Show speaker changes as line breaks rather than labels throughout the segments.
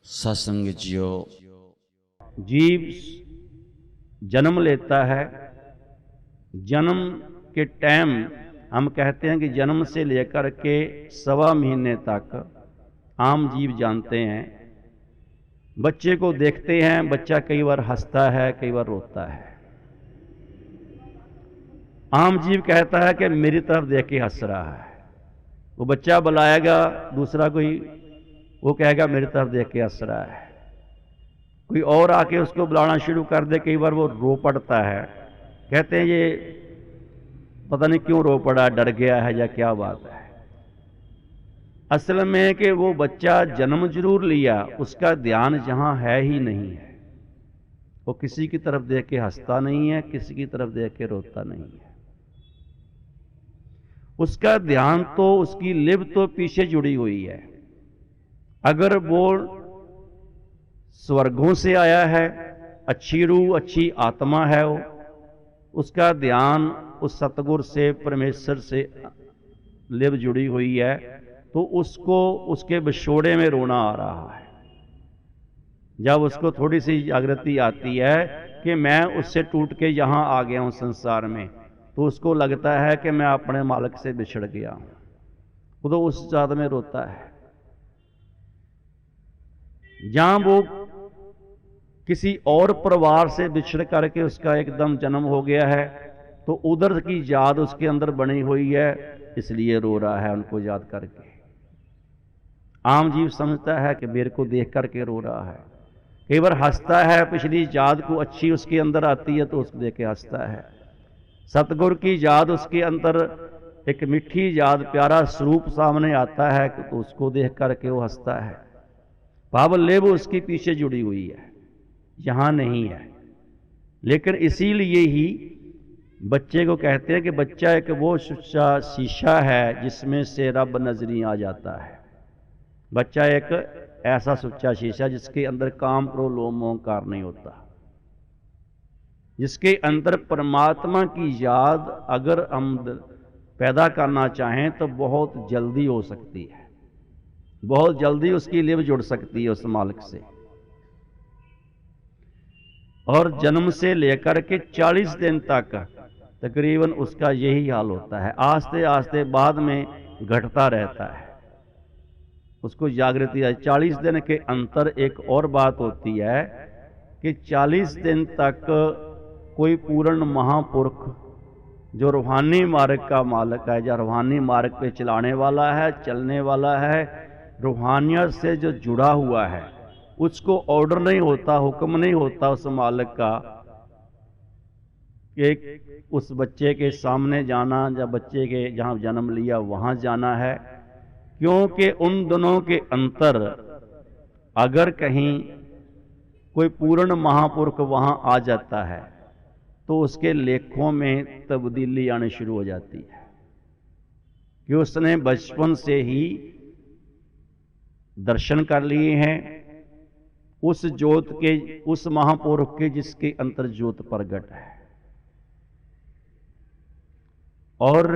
सत्संग जियो।
जीव जन्म लेता है। जन्म के टाइम हम कहते हैं कि जन्म से लेकर के 1.25 महीने तक आम जीव जानते हैं। बच्चे को देखते हैं, बच्चा कई बार हंसता है, कई बार रोता है। आम जीव कहता है कि मेरी तरफ देख के हंस रहा है। वो बच्चा बुलाएगा दूसरा कोई, वो कहेगा मेरी तरफ देख के हंस रहा है। कोई और आके उसको बुलाना शुरू कर दे, कई बार वो रो पड़ता है। कहते हैं ये पता नहीं क्यों रो पड़ा, डर गया है या क्या बात है। असल में कि वो बच्चा जन्म जरूर लिया, उसका ध्यान जहां है ही नहीं है। वो किसी की तरफ देख के हंसता नहीं है, किसी की तरफ देख के रोता नहीं है। उसका ध्यान तो, उसकी लिव तो पीछे जुड़ी हुई है। अगर वो स्वर्गों से आया है, अच्छी रूह अच्छी आत्मा है, वो उसका ध्यान उस सतगुर से, परमेश्वर से लिव जुड़ी हुई है, तो उसको उसके बिछोड़े में रोना आ रहा है। जब उसको थोड़ी सी जागृति आती है कि मैं उससे टूट के यहां आ गया हूं संसार में, तो उसको लगता है कि मैं अपने मालिक से बिछड़ गया हूं, वो तो उस जात में रोता है। जहां वो किसी और परिवार से बिछड़ करके उसका एकदम जन्म हो गया है, तो उधर की याद उसके अंदर बनी हुई है, इसलिए रो रहा है उनको याद करके। आम जीव समझता है कि मेरे को देख करके रो रहा है। कई बार हंसता है, पिछली याद को अच्छी उसके अंदर आती है तो उसको देख के हंसता है। सतगुर की याद उसके अंदर एक मीठी याद, प्यारा स्वरूप सामने आता है तो उसको देख करके वो हंसता है। भाव लेव उसके पीछे जुड़ी हुई है, यहां नहीं है। लेकिन इसीलिए ही बच्चे को कहते हैं कि बच्चा एक वो सुच्चा शीशा है जिसमें से रब नजरी आ जाता है। बच्चा एक ऐसा सुच्चा शीशा जिसके अंदर काम क्रोध लोभ मोह कार नहीं होता, जिसके अंदर परमात्मा की याद अगर हम पैदा करना चाहें तो बहुत जल्दी हो सकती है, बहुत जल्दी उसकी लिव जुड़ सकती है उस मालिक से। और जन्म से लेकर के 40 दिन तक तकरीबन उसका यही हाल होता है। आस्ते आस्ते बाद में घटता रहता है, उसको जागृति है। 40 दिन के अंतर एक और बात होती है कि 40 दिन तक कोई पूर्ण महापुरुष जो रूहानी मार्ग का मालिक है, या रूहानी मार्ग पे चलाने वाला है, चलने वाला है, रूहानियत से जो जुड़ा हुआ है, उसको ऑर्डर नहीं होता, हुक्म नहीं होता उस मालिक का कि उस बच्चे के सामने जाना या बच्चे के जहां जन्म लिया वहां जाना है। क्योंकि उन दोनों के अंतर अगर कहीं कोई पूर्ण महापुरुष वहां आ जाता है तो उसके लेखों में तब्दीली आनी शुरू हो जाती है, कि उसने बचपन से ही दर्शन कर लिए हैं उस ज्योत के, उस महापुरुष के जिसके अंतर ज्योत प्रगट है। और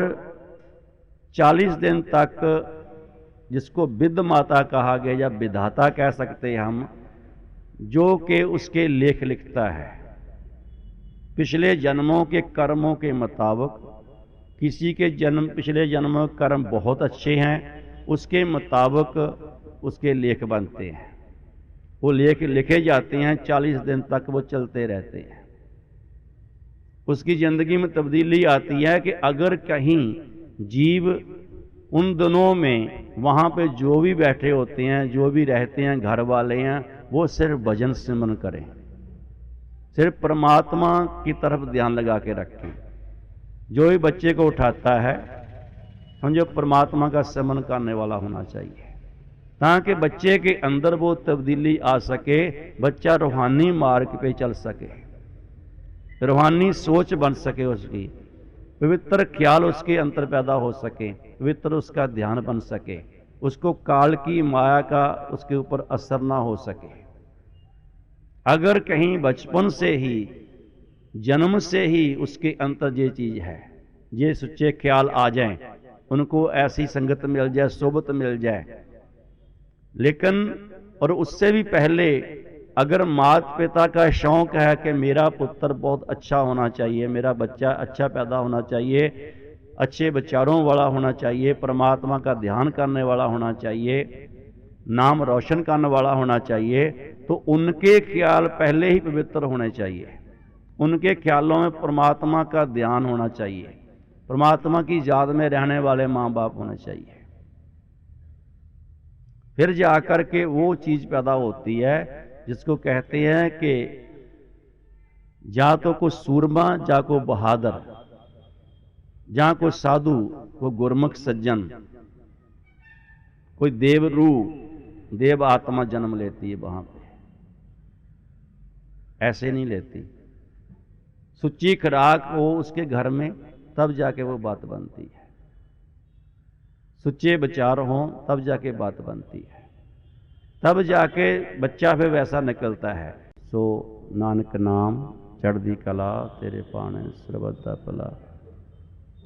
40 दिन तक जिसको विद माता कहा गया या विधाता कह सकते हैं हम, जो कि उसके लेख लिखता है पिछले जन्मों के कर्मों के मुताबिक। किसी के जन्म, पिछले जन्मों के कर्म बहुत अच्छे हैं, उसके मुताबिक उसके लेख बनते हैं, वो लेख लिखे जाते हैं। 40 दिन तक वो चलते रहते हैं। उसकी जिंदगी में तब्दीली आती है कि अगर कहीं जीव उन दिनों में वहां पे जो भी बैठे होते हैं, जो भी रहते हैं, घर वाले हैं, वो सिर्फ भजन सिमरन करें, सिर्फ परमात्मा की तरफ ध्यान लगा के रखें। जो भी बच्चे को उठाता है समझो परमात्मा का सिमरन करने वाला होना चाहिए, ताकि बच्चे के अंदर वो तब्दीली आ सके, बच्चा रूहानी मार्ग पे चल सके, रूहानी सोच बन सके, उसकी पवित्र ख्याल उसके अंदर पैदा हो सके, पवित्र उसका ध्यान बन सके, उसको काल की माया का उसके ऊपर असर ना हो सके। अगर कहीं बचपन से ही, जन्म से ही उसके अंदर ये चीज है, ये सच्चे ख्याल आ जाएं, उनको ऐसी संगत मिल जाए, सोबत मिल जाए, लेकिन और उससे भी पहले अगर माता पिता का शौक है कि मेरा पुत्र बहुत अच्छा होना चाहिए, मेरा बच्चा अच्छा पैदा होना चाहिए, अच्छे विचारों वाला होना चाहिए, परमात्मा का ध्यान करने वाला होना चाहिए, नाम रोशन करने वाला होना चाहिए, तो उनके ख्याल पहले ही पवित्र होने चाहिए। उनके ख्यालों में परमात्मा का ध्यान होना चाहिए, परमात्मा की याद में रहने वाले माँ बाप होने चाहिए। फिर जाकर के वो चीज़ पैदा होती है जिसको कहते हैं कि जा तो कोई सूरमा, जा को बहादुर, जहाँ कोई साधु, कोई गुरमुख सज्जन, कोई देव रूह, देव आत्मा जन्म लेती है वहां पे, ऐसे नहीं लेती। सुच्ची खुराक हो उसके घर में, तब जाके वो बात बनती है। सुच्चे विचार हों तब जाके बात बनती है, तब जाके बच्चा फिर वैसा निकलता है। सो नानक नाम चढ़दी कला, तेरे पाने सर्बदा भला।